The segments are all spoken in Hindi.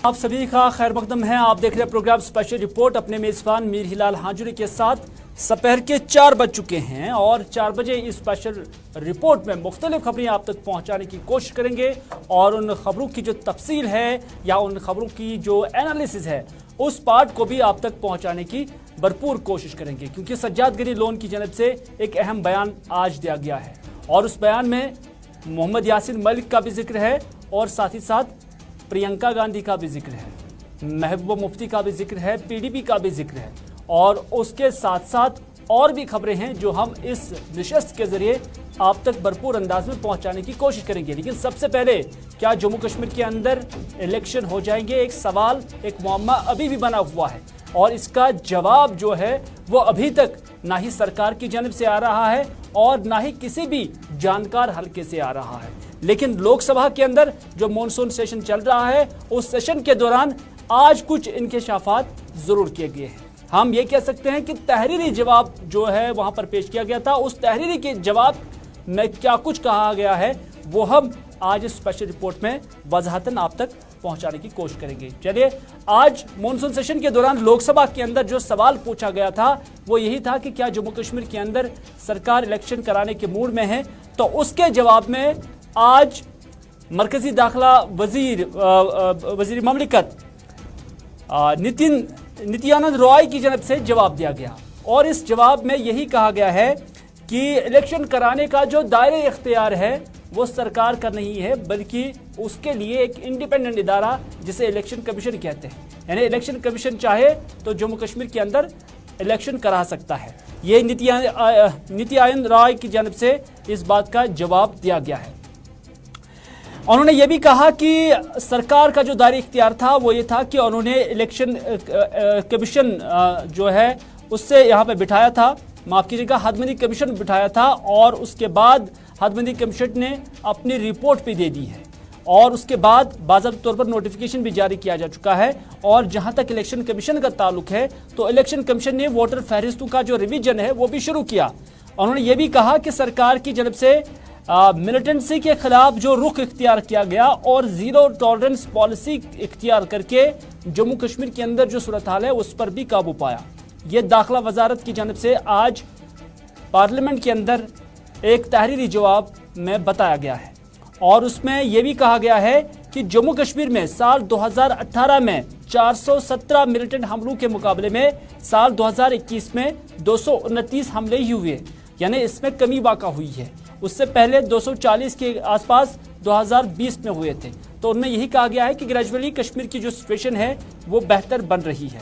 आप सभी का खैर मकदम है। आप देख रहे हैं प्रोग्राम स्पेशल रिपोर्ट अपने मेजबान मीर हिलाल हाजुरी के साथ। दोपहर के 4 बज चुके हैं और 4 बजे इस स्पेशल रिपोर्ट में मुख्तलिफ खबरें आप तक पहुंचाने की कोशिश करेंगे और उन खबरों की जो तफसील है या उन खबरों की जो एनालिसिस है उस पार्ट को भी आप तक पहुंचाने की भरपूर कोशिश करेंगे, क्योंकि सज्जाद गनी लोन की जानब से एक अहम बयान आज दिया गया है और उस बयान में मोहम्मद यासीन मलिक का भी जिक्र है और साथ ही साथ प्रियंका गांधी का भी जिक्र है, महबूबा मुफ्ती का भी जिक्र है, पीडीपी का भी जिक्र है और उसके साथ साथ और भी खबरें हैं जो हम इस नशस्त के जरिए आप तक भरपूर अंदाज में पहुंचाने की कोशिश करेंगे। लेकिन सबसे पहले, क्या जम्मू कश्मीर के अंदर इलेक्शन हो जाएंगे? एक सवाल, एक मुअम्मा अभी भी बना हुआ है और इसका जवाब जो है वो अभी तक ना ही सरकार की जानब से आ रहा है और ना ही किसी भी जानकार हल्के से आ रहा है। लेकिन लोकसभा के अंदर जो मॉनसून सेशन चल रहा है उस सेशन के दौरान आज कुछ इंकशाफात जरूर किए गए हैं। हम ये कह सकते हैं कि तहरीरी जवाब जो है वहां पर पेश किया गया था, उस तहरीरी के जवाब में क्या कुछ कहा गया है वो हम आज इस स्पेशल रिपोर्ट में वजाहतन आप तक पहुंचाने की कोशिश करेंगे। चलिए, आज मॉनसून सेशन के दौरान लोकसभा के अंदर जो सवाल पूछा गया था वो यही था कि क्या जम्मू कश्मीर के अंदर सरकार इलेक्शन कराने के मूड में है, तो उसके जवाब में आज मरकजी दाखिला वजीर ममलिकत नित्यानंद रॉय की जानब से जवाब दिया गया और इस जवाब में यही कहा गया है कि इलेक्शन कराने का जो दायरे इख्तियार है वो सरकार का नहीं है, बल्कि उसके लिए एक इंडिपेंडेंट इदारा जिसे इलेक्शन कमीशन कहते हैं, यानी इलेक्शन कमीशन चाहे तो जम्मू कश्मीर के अंदर इलेक्शन करा सकता है। ये नित्यानंद रॉय की जानब से इस बात का जवाब दिया गया है। उन्होंने ये भी कहा कि सरकार का जो दायरा इख्तियार था वो ये था कि उन्होंने इलेक्शन कमीशन जो है उससे यहाँ पे बिठाया था, माफ कीजिएगा, हदबंदी कमीशन बिठाया था और उसके बाद हदबंदी कमीशन ने अपनी रिपोर्ट भी दे दी है और उसके बाद बाज़ाब्ता तौर पर नोटिफिकेशन भी जारी किया जा चुका है। और जहां तक इलेक्शन कमीशन का ताल्लुक है तो इलेक्शन कमीशन ने वोटर फहरिस्तों का जो रिवीजन है वो भी शुरू किया। उन्होंने ये भी कहा कि सरकार की जानब से मिलिटेंसी के खिलाफ जो रुख इख्तियार किया गया और जीरो टॉलरेंस पॉलिसी इख्तियार करके जम्मू कश्मीर के अंदर जो सूरत हाल है उस पर भी काबू पाया। ये दाखिला वजारत की जानब से आज पार्लियामेंट के अंदर एक तहरीरी जवाब में बताया गया है और उसमें यह भी कहा गया है कि जम्मू कश्मीर में साल 2018 में 417 मिलिटेंट हमलों के मुकाबले में साल 2021 में 229 हमले ही हुए, यानी इसमें कमी वाक़ा हुई है। उससे पहले 240 के आसपास 2020 में हुए थे। तो उनमें यही कहा गया है कि ग्रेजुअली कश्मीर की जो सिचुएशन है वो बेहतर बन रही है।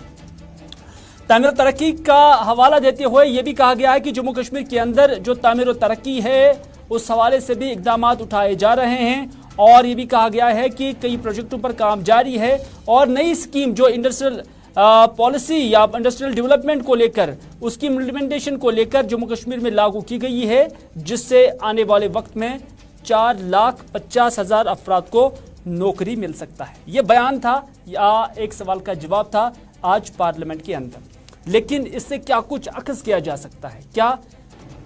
तामीर और तरक्की का हवाला देते हुए यह भी कहा गया है कि जम्मू कश्मीर के अंदर जो तामीर और तरक्की है उस हवाले से भी इकदाम उठाए जा रहे हैं और ये भी कहा गया है कि कई प्रोजेक्टों पर काम जारी है और नई स्कीम जो इंडस्ट्रियल पॉलिसी या इंडस्ट्रियल डेवलपमेंट को लेकर उसकी इम्प्लीमेंटेशन को लेकर जम्मू कश्मीर में लागू की गई है, जिससे आने वाले वक्त में 4,50,000 अफराद को नौकरी मिल सकता है। यह बयान था या एक सवाल का जवाब था आज पार्लियामेंट के अंदर। लेकिन इससे क्या कुछ अक्स किया जा सकता है? क्या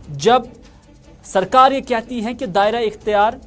जब सरकार ये कहती है कि दायरा इख्तियार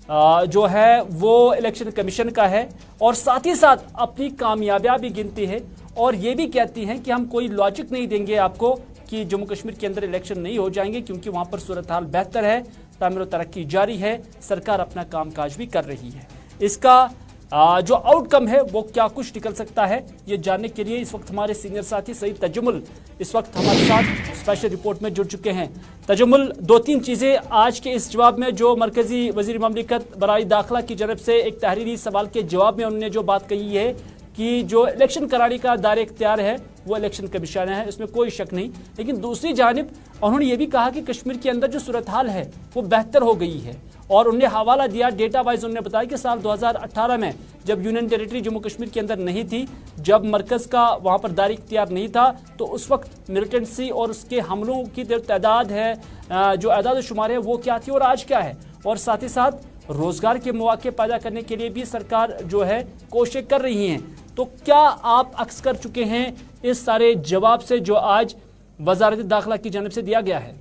जो है वो इलेक्शन कमीशन का है और साथ ही साथ अपनी कामयाबियां भी गिनती है और ये भी कहती हैं कि हम कोई लॉजिक नहीं देंगे आपको कि जम्मू कश्मीर के अंदर इलेक्शन नहीं हो जाएंगे क्योंकि वहां पर सूरत हाल बेहतर है, तामीर और तरक्की जारी है, सरकार अपना कामकाज भी कर रही है। इसका जो आउटकम है वो क्या कुछ निकल सकता है, ये जानने के लिए इस वक्त हमारे सीनियर साथी सईद तजम्मुल इस वक्त हमारे साथ स्पेशल रिपोर्ट में जुड़ चुके हैं। तजम्मुल, 2-3 चीज़ें आज के इस जवाब में जो मरकजी वजीर ममलिकत बराई दाखिला की जानब से एक तहरीरी सवाल के जवाब में उन्होंने जो बात कही है कि जो इलेक्शन कराने का दायरा इख्तियार है वो इलेक्शन कमीशन है, इसमें कोई शक नहीं। लेकिन दूसरी जानिब उन्होंने ये भी कहा कि कश्मीर के अंदर जो सूरत हाल है वो बेहतर हो गई है और उन्हें हवाला दिया डेटा वाइज। उन्होंने बताया कि साल 2018 में जब यूनियन टेरिटरी जम्मू कश्मीर के अंदर नहीं थी, जब मरकज़ का वहाँ पर दायरा इख्तियार नहीं था, तो उस वक्त मिलिटेंसी और उसके हमलों की जो तादाद है, जो आदाद शुमार है वो क्या थी और आज क्या है। और साथ ही साथ रोज़गार के मौके पैदा करने के लिए भी सरकार जो है कोशिश कर रही हैं। तो क्या आप अक्स कर चुके हैं इस सारे जवाब से जो आज वजारत दाखिला की जानब से दिया गया है?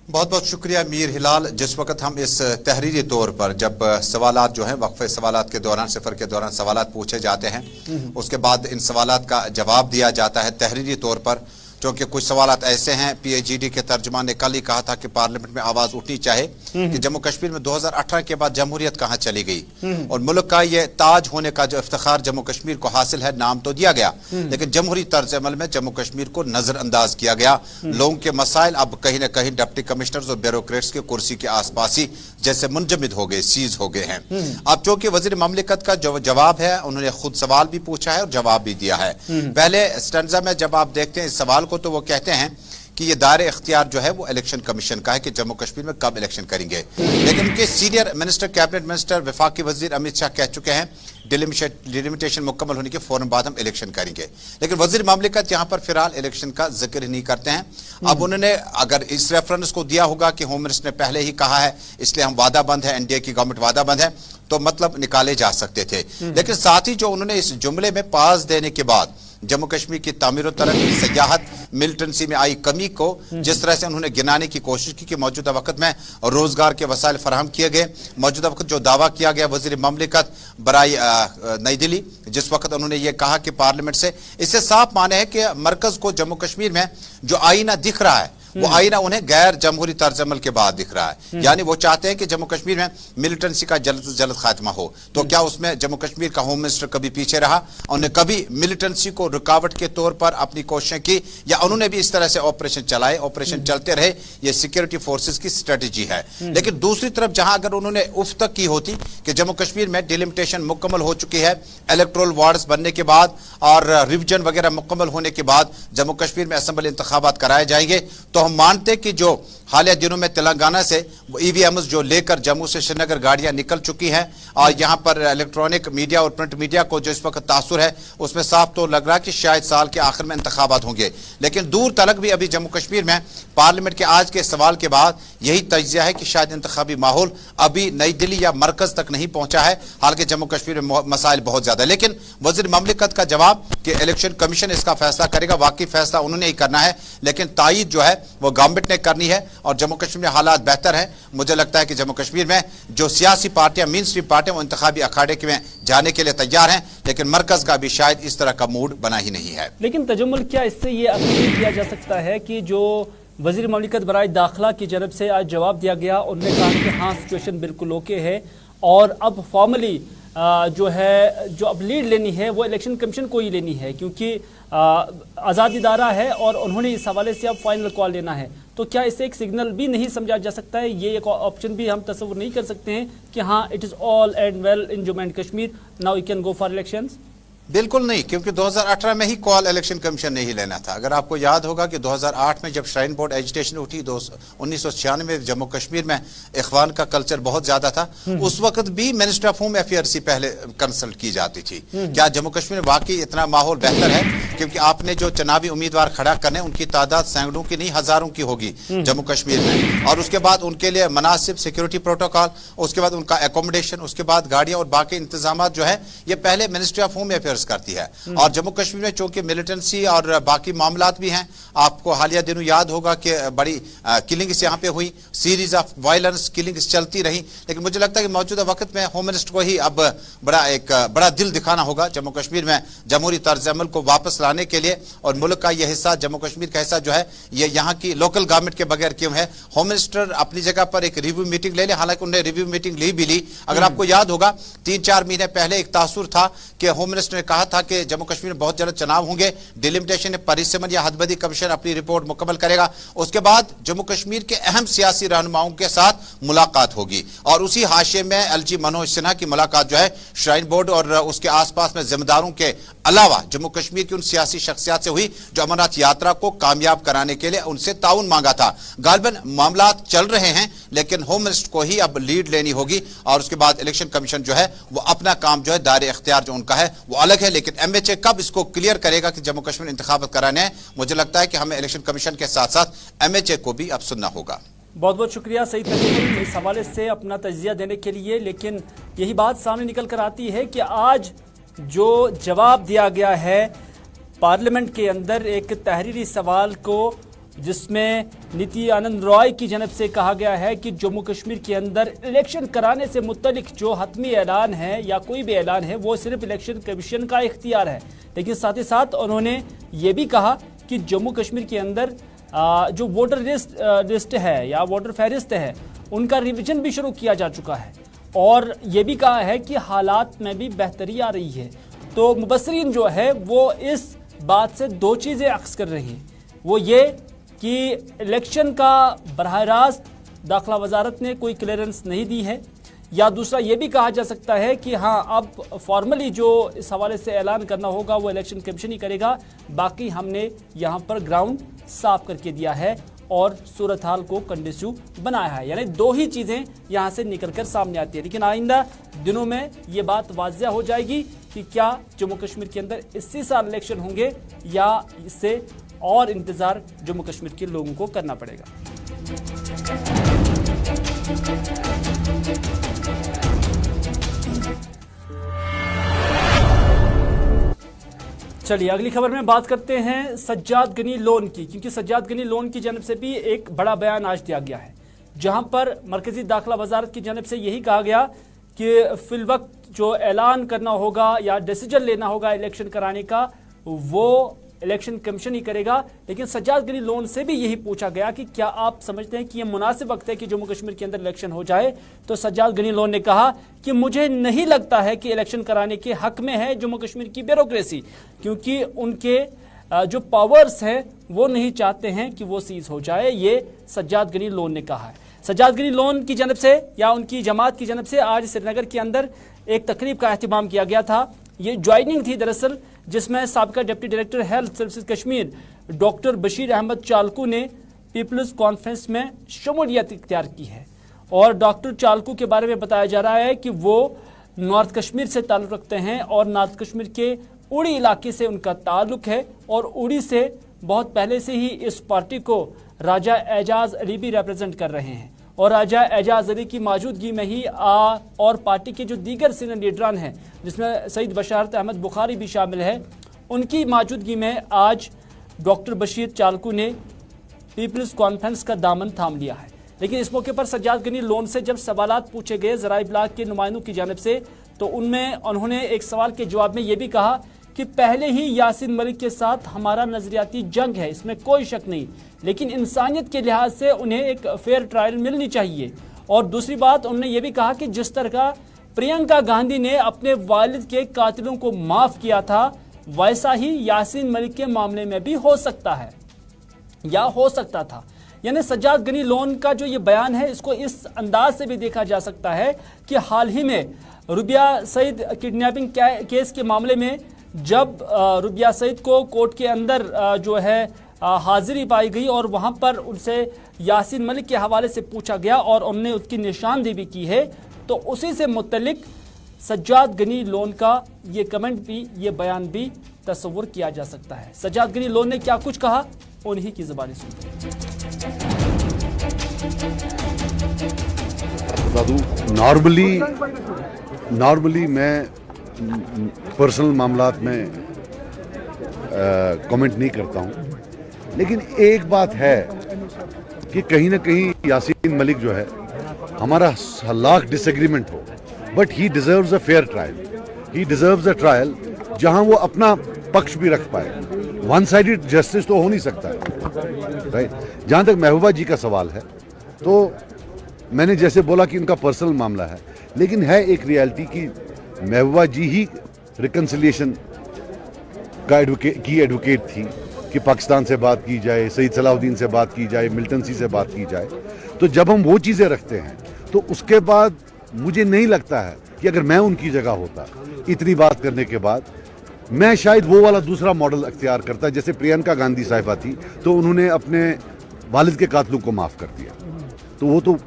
बहुत बहुत शुक्रिया मीर हिलाल। जिस वक्त हम इस तहरीरी तौर पर जब सवालात जो हैं वक्फे सवालात के दौरान सफ़र के दौरान सवालात पूछे जाते हैं, उसके बाद इन सवालात का जवाब दिया जाता है तहरीरी तौर पर, क्योंकि कुछ सवालात ऐसे हैं। PIGD के तर्जुमान ने कल ही कहा था कि पार्लियामेंट में आवाज उठनी चाहिए कि जम्मू कश्मीर में 2018 के बाद जमहूरियत कहां चली गई और मुल्क का ये ताज होने का जो इफ्तिखार जम्मू कश्मीर को हासिल है, नाम तो दिया गया लेकिन जमहूरी तर्ज अमल में जम्मू कश्मीर को नजरअंदाज किया गया। लोगों के मसाइल अब कहीं ना कहीं डिप्टी कमिश्नर्स और ब्यूरोक्रेट्स की कुर्सी के आसपास ही जैसे मुंजमद हो गए, सीज हो गए हैं। अब चूंकि वजीर ममलिकत का जो जवाब है, उन्होंने खुद सवाल भी पूछा है और जवाब भी दिया है। पहले स्टैंजा में जब आप देखते हैं इस सवाल को, तो वो कहते हैं कि ये दायरे इख्तियार जो है वो इलेक्शन कमीशन का है कि जम्मू कश्मीर में कब इलेक्शन करेंगे। लेकिन उनके सीनियर मिनिस्टर, कैबिनेट मिनिस्टर, वफाकी वजीर अमित शाह कह चुके हैं डिलिमिटेशन मुकम्मल होने के फौरन बाद हम इलेक्शन करेंगे। लेकिन वजीर ममलिकत यहाँ पर फिलहाल इलेक्शन का जिक्र नहीं करते हैं। अब उन्होंने अगर इस रेफरेंस को दिया होगा कि होम मिनिस्टर ने पहले ही कहा है इसलिए हम वादाबंद है, NDA की गवर्नमेंट वादाबंद है, तो मतलब निकाले जा सकते थे। लेकिन साथ ही जो उन्होंने इस जुमले में पास देने के बाद जम्मू कश्मीर की तामीर तरक्की, सयाहत, मिलिटेंसी में आई कमी को जिस तरह से उन्होंने गिनाने की कोशिश की कि मौजूदा वक्त में रोजगार के वसाइल फराहम किए गए, मौजूदा वक्त जो दावा किया गया वजीर ममलिकत बराई नई दिल्ली, जिस वक्त उन्होंने ये कहा कि पार्लियामेंट से, इससे साफ माने है कि मरकज को जम्मू कश्मीर में जो आईना दिख रहा है वो आईना उन्हें गैर जमहूरी तर्ज अमल के बाद दिख रहा है। यानी वो चाहते हैं कि जम्मू कश्मीर में मिलिटेंसी का जल्द से जल्द खात्मा हो। तो क्या उसमें जम्मू कश्मीर का होम मिनिस्टर कभी पीछे रहा? उन्होंने कभी मिलिटेंसी को रुकावट के तौर पर अपनी कोशिशें की, या उन्होंने भी इस तरह से ऑपरेशन चलाए, ऑपरेशन चलते रहे? ये सिक्योरिटी फोर्सेस की स्ट्रेटेजी है। लेकिन दूसरी तरफ जहां अगर उन्होंने उफ तक की होती कि जम्मू कश्मीर में डिलिमिटेशन मुकम्मल हो चुकी है, इलेक्टोरल वार्ड्स बनने के बाद और रिवीजन वगैरह मुकम्मल होने के बाद जम्मू कश्मीर में असेंबली इंतखाबात कराए जाएंगे, तो हम मानते कि जो हालिया दिनों में तेलंगाना से EVMs जो लेकर जम्मू से श्रीनगर गाड़ियां निकल चुकी हैं और यहां पर इलेक्ट्रॉनिक मीडिया और प्रिंट मीडिया को जो इस वक्त तासुर है, उसमें साफ तो लग रहा है कि शायद साल के आखिर में इंतखाबात होंगे। लेकिन दूर तलक भी अभी जम्मू कश्मीर में पार्लियामेंट के आज के सवाल के बाद यही तजिया है कि शायद इंतखाबी माहौल अभी नई दिल्ली या मरकज तक नहीं पहुंचा है। हालांकि जम्मू कश्मीर में मसाइल बहुत ज्यादा है। लेकिन वजीर ममलिकत का जवाब कि इलेक्शन कमीशन इसका फैसला करेगा, वाकई फैसला उन्होंने ही करना है, लेकिन तायीद जो है वो गवर्नमेंट ने करनी है और जम्मू कश्मीर में हालात बेहतर है। मुझे लगता है कि जम्मू कश्मीर में जो सियासी पार्टियां, मेन स्ट्रीम पार्टियां, वो इंतखाबी अखाड़े में जाने के लिए तैयार हैं, लेकिन मरकज का भी शायद इस तरह का मूड बना ही नहीं है। लेकिन तजम्मुल, क्या इससे ये अपील किया जा सकता है कि जो वजीर ममलिकत बराए दाखिला की जानब से आज जवाब दिया गया, उन्होंने कहा कि हाँ सिचुएशन बिल्कुल ओके है और अब फॉर्मली जो है जो अब लीड लेनी है वो इलेक्शन कमीशन को ही लेनी है, क्योंकि आज़ाद इदारा है और उन्होंने इस हवाले से अब फाइनल कॉल लेना है। तो क्या इससे एक सिग्नल भी नहीं समझा जा सकता है? ये एक ऑप्शन भी हम तस्वुर नहीं कर सकते हैं कि हाँ it is all and well in Jammu and Kashmir, now you can go for elections? बिल्कुल नहीं, क्योंकि 2018 में ही कॉल इलेक्शन कमीशन ने ही लेना था। अगर आपको याद होगा कि 2008 में जब श्राइन बोर्ड एजिटेशन उठी, 1996 में जम्मू कश्मीर में इखवान का कल्चर बहुत ज्यादा था, उस वक्त भी मिनिस्टर ऑफ होम अफेयर्स से पहले कंसल्ट की जाती थी। क्या जम्मू कश्मीर में वाकई इतना माहौल बेहतर है? क्योंकि आपने जो चुनावी उम्मीदवार खड़ा करने, उनकी तादाद सैकड़ों की नहीं हजारों की होगी जम्मू कश्मीर में, और उसके बाद उनके लिए मुनासिब सिक्योरिटी प्रोटोकॉल, उसके बाद उनका एकोमोडेशन, उसके बाद गाड़ियां और बाकी इंतजाम जो है ये पहले मिनिस्ट्री ऑफ होम अफेयर्स करती है। और जम्मू कश्मीर में चूंकि मिलिटेंसी और बाकी मामलात भी हैं, आपको हालिया दिनों याद होगा कि बड़ी किलिंग्स यहाँ पे हुई, सीरीज ऑफ वायलेंस किलिंग्स चलती रही। लेकिन मुझे लगता है कि मौजूदा वक्त में होम मिनिस्टर को ही अब बड़ा दिल दिखाना होगा जम्मू कश्मीर में जमहूरी तर्ज अमल को वापस लाने के लिए, और मुल्क का यह हिस्सा, जम्मू कश्मीर का हिस्सा जो है ये यहाँ की लोकल गवर्नमेंट के बगैर क्यों है। होम मिनिस्टर अपनी जगह पर एक रिव्यू मीटिंग ले ले, हालांकि उन्होंने रिव्यू मीटिंग ली भी ली। अगर आपको याद होगा 3-4 महीने पहले एक तासुर था कि होम मिनिस्टर ने कहा था कि जम्मू कश्मीर में बहुत जल्द चुनाव होंगे, डिलिमिटेशन परिसमन या हदबदी कमीशन अपनी रिपोर्ट मुकम्मल करेगा, उसके बाद जम्मू कश्मीर के अहम सियासी रहनुमाओं के साथ मुलाकात होगी। और उसी हाशिए में LG मनोज सिन्हा की मुलाकात जो है श्राइन बोर्ड और उसके आसपास में जिम्मेदारों के अलावा जम्मू कश्मीर की उन सियासी शख्सियात से हुई जो अमरनाथ यात्रा को कामयाब कराने के लिए उनसे ताउन मांगा था। गालिबन मामलात चल रहे हैं, लेकिन होम मिनिस्टर को ही अब लीड लेनी होगी और उसके बाद इलेक्शन कमीशन जो है वो अपना काम जो है, दायरे इख्तियार जो उनका है वो अलग है। लेकिन MHA कब इसको क्लियर करेगा कि जम्मू कश्मीर इंतखाबात कराने हैं, मुझे लगता है कि हमें इलेक्शन कमीशन के साथ साथ MHA को भी अब सुनना होगा। बहुत बहुत शुक्रिया सईद तकीउद्दीन इस हवाले से अपना तजिया देने के लिए। लेकिन यही बात सामने निकल कर आती है कि आज जो जवाब दिया गया है पार्लियामेंट के अंदर एक तहरीरी सवाल को जिसमें नीति आनंद रॉय की जानब से कहा गया है कि जम्मू कश्मीर के अंदर इलेक्शन कराने से मुतल्लिक जो हतमी ऐलान है या कोई भी ऐलान है वो सिर्फ इलेक्शन कमीशन का इख्तियार है। लेकिन साथ ही साथ उन्होंने ये भी कहा कि जम्मू कश्मीर के अंदर जो वोटर लिस्ट है या वोटर फहरिस्त है उनका रिवीजन भी शुरू किया जा चुका है और ये भी कहा है कि हालात में भी बेहतरी आ रही है। तो मुबस्सरीन जो है वो इस बात से दो चीज़ें अक्स कर रही हैं, वो ये कि इलेक्शन का बराह रास्त दाखिला वजारत ने कोई क्लियरेंस नहीं दी है, या दूसरा ये भी कहा जा सकता है कि हाँ अब फॉर्मली जो इस हवाले से ऐलान करना होगा वो इलेक्शन कमीशन ही करेगा, बाकी हमने यहाँ पर ग्राउंड साफ करके दिया है और सूरत हाल को कंडीसिव बनाया है। यानी दो ही चीज़ें यहाँ से निकल कर सामने आती है। लेकिन आइंदा दिनों में ये बात वाज़िया हो जाएगी कि क्या जम्मू कश्मीर के अंदर इसी साल इलेक्शन होंगे या इससे और इंतज़ार जम्मू कश्मीर के लोगों को करना पड़ेगा। चलिए अगली खबर में बात करते हैं सज्जाद गनी लोन की, क्योंकि सज्जाद गनी लोन की जानब से भी एक बड़ा बयान आज दिया गया है, जहां पर मरकजी दाखिला वजारत की जानब से यही कहा गया कि फिलवक्त जो ऐलान करना होगा या डिसीजन लेना होगा इलेक्शन कराने का वो इलेक्शन कमीशन ही करेगा। लेकिन सज्जाद गनी लोन से भी यही पूछा गया कि क्या आप समझते हैं कि यह मुनासिब वक्त है कि जम्मू कश्मीर के अंदर इलेक्शन हो जाए, तो सज्जाद गनी लोन ने कहा कि मुझे नहीं लगता है कि इलेक्शन कराने के हक में है जम्मू कश्मीर की ब्यूरोक्रेसी, क्योंकि उनके जो पावर्स हैं वो नहीं चाहते हैं कि वो सीज हो जाए। ये सज्जाद गनी लोन ने कहा है। सज्जाद गनी लोन की जानब से या उनकी जमात की जानब से आज श्रीनगर के अंदर एक तकरीब का अहतमाम किया गया था। ये ज्वाइनिंग थी दरअसल, जिसमें साबिका deputy director health services Kashmir doctor Bashir Ahmad Chalku ने पीपल्स कॉन्फ्रेंस में शमूलियत इख्तियार की है। और डॉक्टर चालकू के बारे में बताया जा रहा है कि वो नॉर्थ कश्मीर से ताल्लुक़ रखते हैं और नॉर्थ कश्मीर के उड़ी इलाके से उनका ताल्लुक़ है और उड़ी से बहुत पहले से ही इस पार्टी को राजा एजाज अली भी रिप्रेजेंट कर रहे हैं और राजा एजाज अली की मौजूदगी में ही और पार्टी के जो दीगर सीनियर लीडरान हैं जिसमें सईद बशारत अहमद बुखारी भी शामिल है, उनकी मौजूदगी में आज डॉक्टर बशीर चालकू ने पीपल्स कॉन्फ्रेंस का दामन थाम लिया है। लेकिन इस मौके पर सज्जाद गनी लोन से जब सवालात पूछे गए ज़राए इब्लाग के नुमाइंदों की जानिब से, तो उनमें उन्होंने एक सवाल के जवाब में ये भी कहा कि पहले ही यासीन मलिक के साथ हमारा नजरियाती जंग है, इसमें कोई शक नहीं, लेकिन इंसानियत के लिहाज से उन्हें एक फेयर ट्रायल मिलनी चाहिए। और दूसरी बात उन्होंने ये भी कहा कि जिस तरह का प्रियंका गांधी ने अपने वालिद के कातिलों को माफ किया था, वैसा ही यासीन मलिक के मामले में भी हो सकता है या हो सकता था। यानी सज्जाद गनी लोन का जो ये बयान है इसको इस अंदाज से भी देखा जा सकता है कि हाल ही में रुबिया सईद किडनैपिंग केस के मामले में जब रुबिया सईद को कोर्ट के अंदर जो है हाजिरी पाई गई और वहां पर उनसे यासीन मलिक के हवाले से पूछा गया और उन्होंने उसकी निशानदेही भी की है, तो उसी से मुतल्लिक सज्जाद गनी लोन का ये कमेंट भी, ये बयान भी तस्वुर किया जा सकता है। सज्जाद गनी लोन ने क्या कुछ कहा, उन्हीं की ज़बानी सुनते हैं। नॉर्मली मैं पर्सनल मामलात में कमेंट नहीं करता हूं, लेकिन एक बात है कि कहीं ना कहीं यासीन मलिक जो है, हमारा लाख डिसएग्रीमेंट हो, but he deserves a fair trial. He deserves a trial जहां वो अपना पक्ष भी रख पाए। वन साइडेड जस्टिस तो हो नहीं सकता, राइट। जहां तक महबूबा जी का सवाल है, तो मैंने जैसे बोला कि उनका पर्सनल मामला है, लेकिन है एक रियलिटी कि महबूबा जी ही रिकन्सिलिएशन का एडवोकेट थी कि पाकिस्तान से बात की जाए, सईद सलाहुद्दीन से बात की जाए, मिल्टन सी से बात की जाए। तो जब हम वो चीज़ें रखते हैं तो उसके बाद मुझे नहीं लगता है कि अगर मैं उनकी जगह होता, इतनी बात करने के बाद मैं शायद वो वाला दूसरा मॉडल अख्तियार करता। जैसे प्रियंका गांधी साहिबा थी तो उन्होंने अपने वालिद के कातलों को माफ़ कर दिया, तो वो तो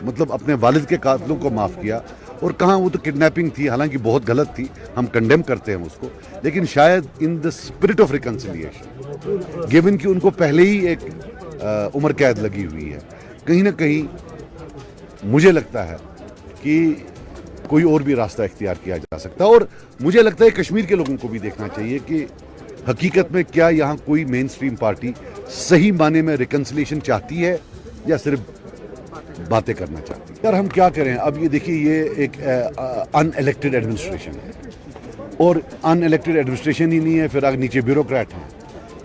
मतलब अपने वालिद के कातलों को माफ़ किया। और कहाँ, वो तो किडनैपिंग थी, हालांकि बहुत गलत थी, हम कंडेम करते हैं उसको, लेकिन शायद in the spirit of reconciliation, given कि उनको पहले ही एक उम्र कैद लगी हुई है, कहीं ना कहीं मुझे लगता है कि कोई और भी रास्ता इख्तियार किया जा सकता है। और मुझे लगता है कश्मीर के लोगों को भी देखना चाहिए कि हकीकत में क्या यहाँ कोई मेन स्ट्रीम पार्टी सही माने में रिकंसिलिएशन चाहती है या सिर्फ बातें करना चाहती है। यार हम क्या करें, अब ये देखिए, ये एक अनइलेक्टेड एडमिनिस्ट्रेशन है और अनइलेक्टेड एडमिनिस्ट्रेशन ही नहीं है, फिर आगे नीचे ब्यूरोक्रेट हैं।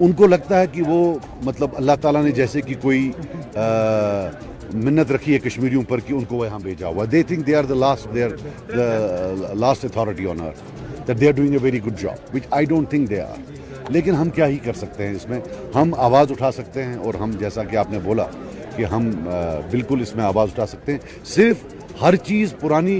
उनको लगता है कि वो मतलब अल्लाह ताला ने जैसे कि कोई मिन्नत रखी है कश्मीरियों पर कि उनको वहाँ भेजा हुआ। They think they are the last authority on earth, that they are doing a very good job, which I don't think they are. लेकिन हम क्या ही कर सकते हैं इसमें, हम आवाज़ उठा सकते हैं और हम जैसा कि आपने बोला कि हम बिल्कुल इसमें आवाज़ उठा सकते हैं। सिर्फ हर चीज़ पुरानी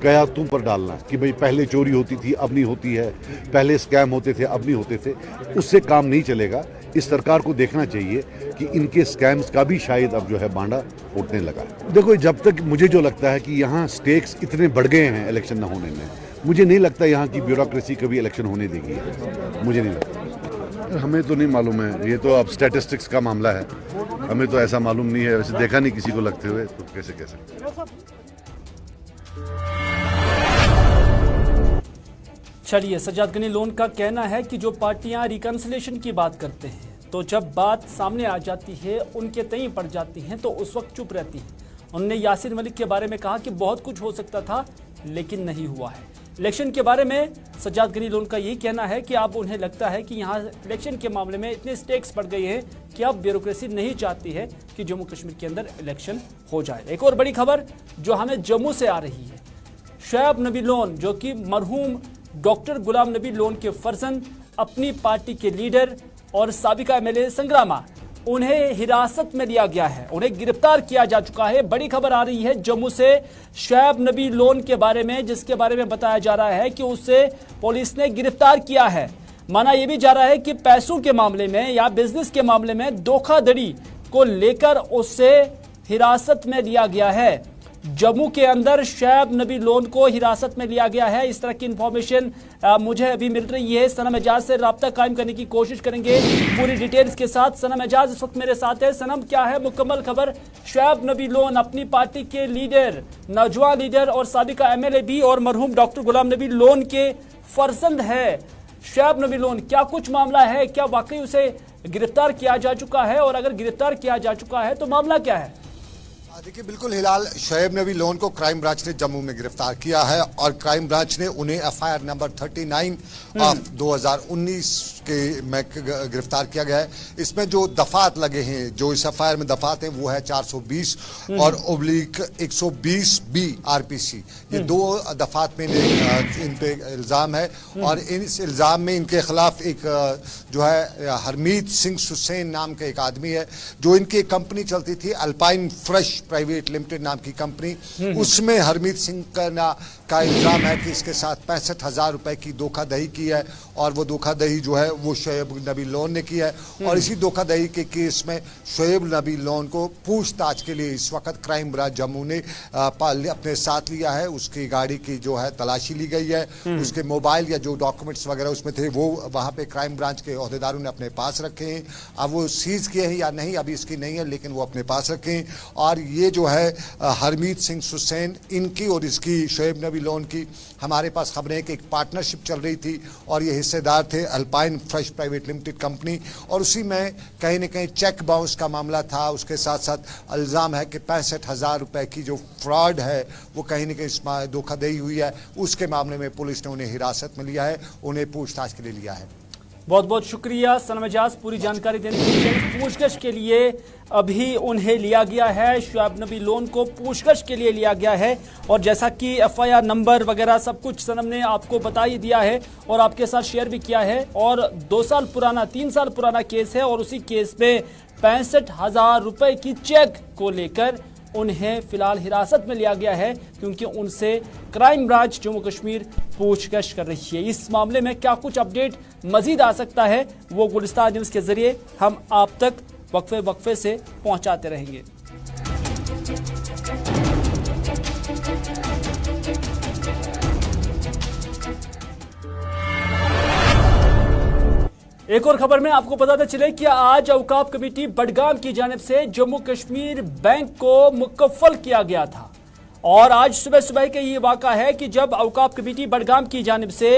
कयातों पर डालना कि भाई पहले चोरी होती थी अब नहीं होती है, पहले स्कैम होते थे अब नहीं होते थे, उससे काम नहीं चलेगा। इस सरकार को देखना चाहिए कि इनके स्कैम्स का भी शायद अब जो है बांडा उठने लगा। देखो, जब तक मुझे जो लगता है कि यहाँ स्टेक्स इतने बढ़ गए हैं इलेक्शन न होने में, मुझे नहीं लगता यहाँ की ब्यूरोक्रेसी कभी इलेक्शन होने देगी, मुझे नहीं लगता। हमें तो नहीं मालूम है, ये तो अब स्टैटिस्टिक्स का मामला है, हमें तो ऐसा मालूम नहीं है, वैसे देखा नहीं किसी को लगते हुए, तो कैसे कह सकते। चलिए, सज्जाद गनी लोन का कहना है कि जो पार्टियां रिकंसिलिएशन की बात करते हैं तो जब बात सामने आ जाती है, उनके तय पड़ जाती हैं, तो उस वक्त चुप रहती हैं। उन्होंने यासीन मलिक के बारे में कहा कि बहुत कुछ हो सकता था लेकिन नहीं हुआ है। इलेक्शन के बारे में सज्जाद गनी लोन का यही कहना है कि अब उन्हें लगता है कि यहाँ इलेक्शन के मामले में इतने स्टेक्स बढ़ गए हैं कि अब ब्यूरोक्रेसी नहीं चाहती है कि जम्मू कश्मीर के अंदर इलेक्शन हो जाए। एक और बड़ी खबर जो हमें जम्मू से आ रही है, शोएब नबी लोन जो कि मरहूम डॉक्टर गुलाम नबी लोन के फर्जंद, अपनी पार्टी के लीडर और साबिका एमएलए संग्रामा, उन्हें हिरासत में लिया गया है, उन्हें गिरफ्तार किया जा चुका है। बड़ी खबर आ रही है जम्मू से शोएब नबी लोन के बारे में, जिसके बारे में बताया जा रहा है कि उसे पुलिस ने गिरफ्तार किया है। माना यह भी जा रहा है कि पैसों के मामले में या बिजनेस के मामले में धोखाधड़ी को लेकर उसे हिरासत में लिया गया है। जम्मू के अंदर शोएब नबी लोन को हिरासत में लिया गया है, इस तरह की इंफॉर्मेशन मुझे अभी मिल रही है। सनम एजाज से राब्ता कायम करने की कोशिश करेंगे पूरी डिटेल्स के साथ। सनम एजाज इस वक्त मेरे साथ है। सनम, क्या है मुकम्मल खबर? शोएब नबी लोन अपनी पार्टी के लीडर, नौजवान लीडर और साबिका एमएलए भी और मरहूम डॉक्टर गुलाम नबी लोन के फर्जंद है। शोएब नबी लोन, क्या कुछ मामला है? क्या वाकई उसे गिरफ्तार किया जा चुका है, और अगर गिरफ्तार किया जा चुका है तो मामला क्या है? देखिए, बिल्कुल हिलाल, शोएब नबी लोन को क्राइम ब्रांच ने जम्मू में गिरफ्तार किया है और क्राइम ब्रांच ने उन्हें एफआईआर नंबर 39 ऑफ 2019 के में गिरफ्तार किया गया है। इसमें जो दफात लगे हैं, जो इस एफआईआर में दफात हैं, वो है 420 और ओब्लिक 120 बी आरपीसी। ये दो दफात में इन पे इल्जाम है और इस इल्जाम में इनके खिलाफ एक जो है हरमीत सिंह सुसैन नाम का एक आदमी है, जो इनकी कंपनी चलती थी अल्पाइन फ्रेश प्राइवेट लिमिटेड नाम की कंपनी, उसमें हरमीत सिंह का इल्जाम है कि इसके साथ 65,000 रुपए की धोखाधड़ी की है और वो धोखाधड़ी जो है वो शोएब नबी लोन ने की है। और इसी धोखाधड़ी के केस में शोएब नबी लोन को पूछताछ के लिए इस वक्त क्राइम ब्रांच जम्मू ने अपने साथ लिया है। उसकी गाड़ी की जो है तलाशी ली गई है, उसके मोबाइल या जो डॉक्यूमेंट्स वगैरह उसमें थे वो वहां पे क्राइम ब्रांच के ओहदेदारों ने अपने पास रखे हैं। अब वो सीज किए हैं या नहीं अभी इसकी नहीं है, लेकिन वो अपने पास रखे हैं। और ये जो है हरमीत सिंह सुसैन, इनकी और इसकी शोएब नबी लोन की हमारे पास खबरें हैं कि एक पार्टनरशिप चल रही थी और ये हिस्सेदार थे alpine fresh private limited company, और उसी में कहीं न कहीं चेक बाउंस का मामला था। उसके साथ साथ इल्ज़ाम है कि 65,000 रुपए की जो फ्रॉड है वो कहीं न कहीं इसमें धोखाधड़ी हुई है। उसके मामले में पुलिस ने उन्हें हिरासत में लिया है, उन्हें पूछताछ के लिए लिया है। बहुत बहुत शुक्रिया सनम एजाज पूरी जानकारी देने के लिए। पूछताछ के लिए अभी उन्हें लिया गया है, शोएब नबी लोन को पूछताछ के लिए लिया गया है, और जैसा कि एफआईआर नंबर वगैरह सब कुछ सनम ने आपको बता ही दिया है और आपके साथ शेयर भी किया है। और 2 साल पुराना 3 साल पुराना केस है और उसी केस में 65,000 रुपए की चेक को लेकर उन्हें फिलहाल हिरासत में लिया गया है, क्योंकि उनसे क्राइम ब्रांच जम्मू कश्मीर पूछताछ कर रही है। इस मामले में क्या कुछ अपडेट मजीद आ सकता है, वो गुलिस्तान न्यूज़ के जरिए हम आप तक वक्फे से पहुंचाते रहेंगे। एक और खबर में आपको बताते चले कि आज औकाफ कमेटी बडगाम की जानिब से जम्मू कश्मीर बैंक को मुकफ्फल किया गया था। और आज सुबह सुबह का ये वाक़ा है कि जब औकाफ कमेटी बडगाम की जानिब से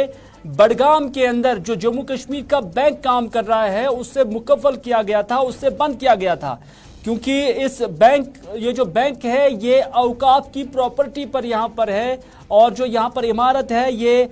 बडगाम के अंदर जो जम्मू कश्मीर का बैंक काम कर रहा है उससे मुकव्वल किया गया था, उससे बंद किया गया था, क्योंकि ये जो बैंक है ये औकाफ की प्रॉपर्टी पर यहाँ पर है और जो यहाँ पर इमारत है ये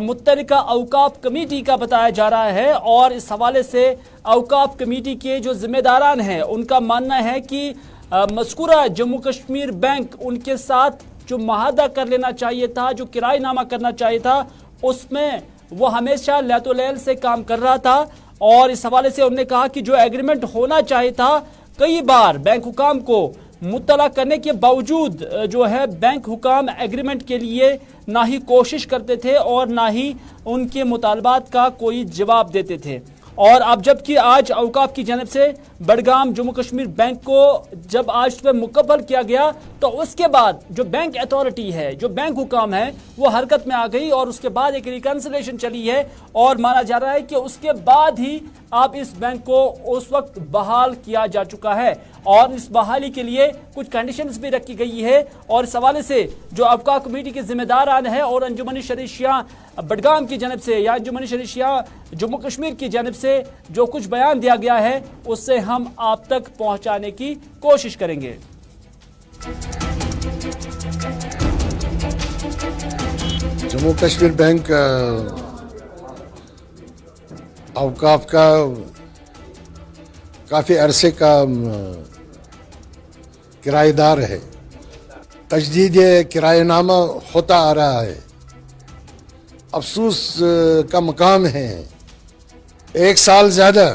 मुत्तरिका औकाफ कमेटी का बताया जा रहा है। और इस हवाले से औकाफ कमेटी के जो जिम्मेदारान हैं उनका मानना है कि मज़कूरा जम्मू कश्मीर बैंक उनके साथ जो मुआहदा कर लेना चाहिए था, जो किराएनामा करना चाहिए था, उसमें वो हमेशा लैतोलैल से काम कर रहा था। और इस हवाले से उन्होंने कहा कि जो एग्रीमेंट होना चाहिए था, कई बार बैंक हुकाम को मुत्तला करने के बावजूद जो है बैंक हुकाम एग्रीमेंट के लिए ना ही कोशिश करते थे और ना ही उनके मुतालबात का कोई जवाब देते थे। और अब जबकि आज औकाफ की जानिब से बडगाम जम्मू कश्मीर बैंक को जब आज पे मुकम्मल किया गया तो उसके बाद जो बैंक अथॉरिटी है, जो बैंक हुकाम है, वो हरकत में आ गई और उसके बाद एक रिकंसिलेशन चली है और माना जा रहा है कि उसके बाद ही अब इस बैंक को उस वक्त बहाल किया जा चुका है और इस बहाली के लिए कुछ कंडीशंस भी रखी गई है। और इस हवाले से जो औकाफ कमेटी के जिम्मेदारान है और अंजुमन शरीशिया बडगाम की जानिब से या अंजुमन शरीशिया जम्मू कश्मीर की जानिब से जो कुछ बयान दिया गया है उससे हम आप तक पहुंचाने की कोशिश करेंगे। जम्मू कश्मीर बैंक औकाफ का काफ़ी अरसे का किराएदार है। तजदीद किराएनामा होता आ रहा है। अफसोस का मकाम है, एक साल ज़्यादा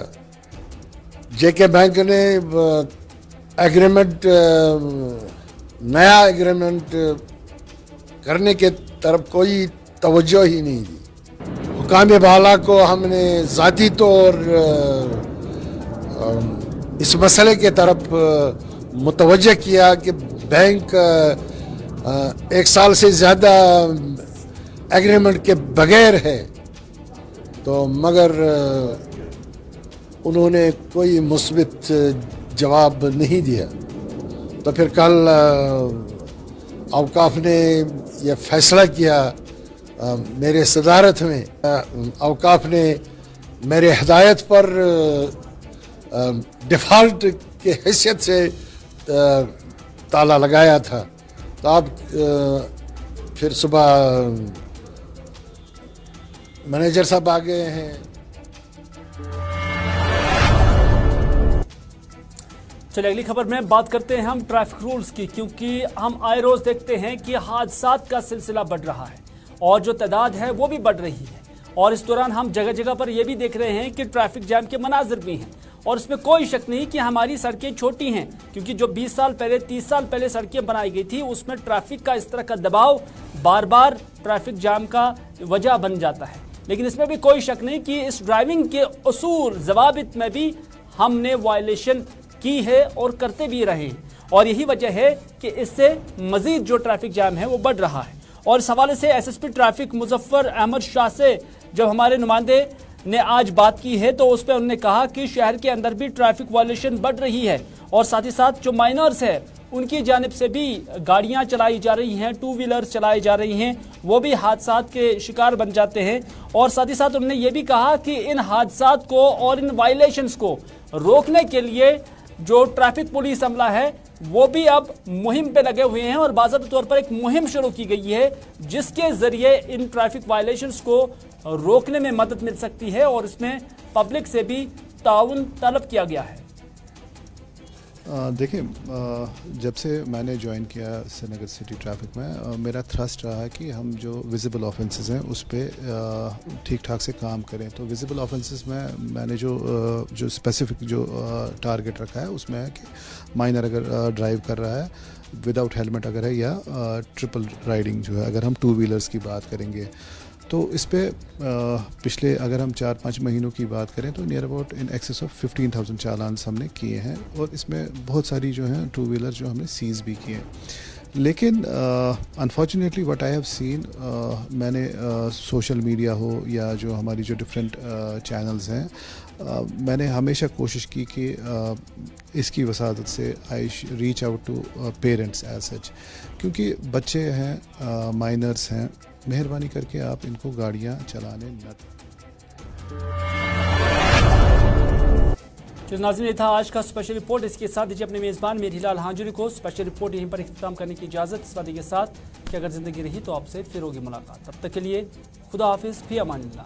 जेके बैंक ने एग्रीमेंट नया एग्रीमेंट करने के तरफ कोई तवज्जो ही नहीं दी। हुकाम बाला को हमने ज़ाती तौर इस मसले के तरफ मुतवज्जह किया कि बैंक एक साल से ज़्यादा एग्रीमेंट के बगैर है, तो मगर उन्होंने कोई मुस्बित जवाब नहीं दिया। तो फिर कल औकाफ ने यह फैसला किया मेरे सदारत में, औकाफ ने मेरे हिदायत पर डिफ़ॉल्ट के हैसियत से ताला लगाया था। तो अब फिर सुबह मैनेजर साहब आ गए हैं। चलिए अगली खबर में बात करते हैं हम ट्रैफिक रूल्स की, क्योंकि हम आए रोज देखते हैं कि हादसात का सिलसिला बढ़ रहा है और जो तादाद है वो भी बढ़ रही है। और इस दौरान हम जगह जगह पर यह भी देख रहे हैं कि ट्रैफिक जैम के मनाजिर भी हैं। और इसमें कोई शक नहीं कि हमारी सड़कें छोटी हैं, क्योंकि जो 20 साल पहले 30 साल पहले सड़कें बनाई गई थी उसमें ट्रैफिक का इस तरह का दबाव बार बार ट्रैफिक जाम का वजह बन जाता है। लेकिन इसमें भी कोई शक नहीं कि इस ड्राइविंग के उसूल ज़वाबित में भी हमने वायलेशन की है और करते भी रहे हैं। और यही वजह है कि इससे मजीद जो ट्रैफिक जाम है वो बढ़ रहा है। और इस हवाले से एसएसपी ट्रैफिक मुजफ्फर अहमद शाह से जब हमारे नुमाइंदे ने आज बात की है तो उस पर उन्होंने कहा कि शहर के अंदर भी ट्रैफिक वायलेशन बढ़ रही है और साथ ही साथ जो माइनर्स है उनकी जानिब से भी गाड़ियां चलाई जा रही हैं, टू व्हीलर्स चलाई जा रही हैं, वो भी हादसात के शिकार बन जाते हैं। और साथ ही साथ उन्होंने ये भी कहा कि इन हादसात को और इन वायलेशंस को रोकने के लिए जो ट्रैफिक पुलिस अमला है वो भी अब मुहिम पे लगे हुए हैं और बाज़ाब्ता तौर पर एक मुहिम शुरू की गई है जिसके जरिए इन ट्रैफिक वायलेशंस को रोकने में मदद मिल सकती है और इसमें पब्लिक से भी ताउन तलब किया गया है। देखिए, जब से मैंने ज्वाइन किया श्रीनगर सिटी ट्रैफिक में, मेरा थ्रस्ट रहा है कि हम जो विजिबल ऑफेंसेस हैं उस पर ठीक ठाक से काम करें। तो विजिबल ऑफेंसेस में मैंने जो स्पेसिफिक जो टारगेट रखा है उसमें है कि माइनर अगर ड्राइव कर रहा है विदाउट हेलमेट अगर है या ट्रिपल राइडिंग जो है, अगर हम टू व्हीलर्स की बात करेंगे तो इस पे पिछले अगर हम 4-5 महीनों की बात करें तो near about in excess of 15,000 चालान हमने किए हैं और इसमें बहुत सारी जो हैं टू व्हीलर जो हमने सीज भी किए हैं। लेकिन unfortunately what I have seen, मैंने सोशल मीडिया हो या जो हमारी जो डिफरेंट चैनल्स हैं, मैंने हमेशा कोशिश की कि इसकी वसादत से I reach out to parents as such, क्योंकि बच्चे हैं, माइनर्स हैं मेहरबानी करके आप इनको गाड़ियाँ चलाने न दें। तो नाज़रीन, ये था आज का स्पेशल रिपोर्ट। इसके साथ दीजिए अपने मेज़बान मेरी हिलाल हांजुरी को स्पेशल रिपोर्ट यहीं पर इख्तिताम करने की इजाज़त, इस वादे के साथ कि अगर ज़िंदगी रही तो आपसे फिर होगी मुलाकात। तब तक के लिए खुदा हाफिज़, फी अमानिल्लाह।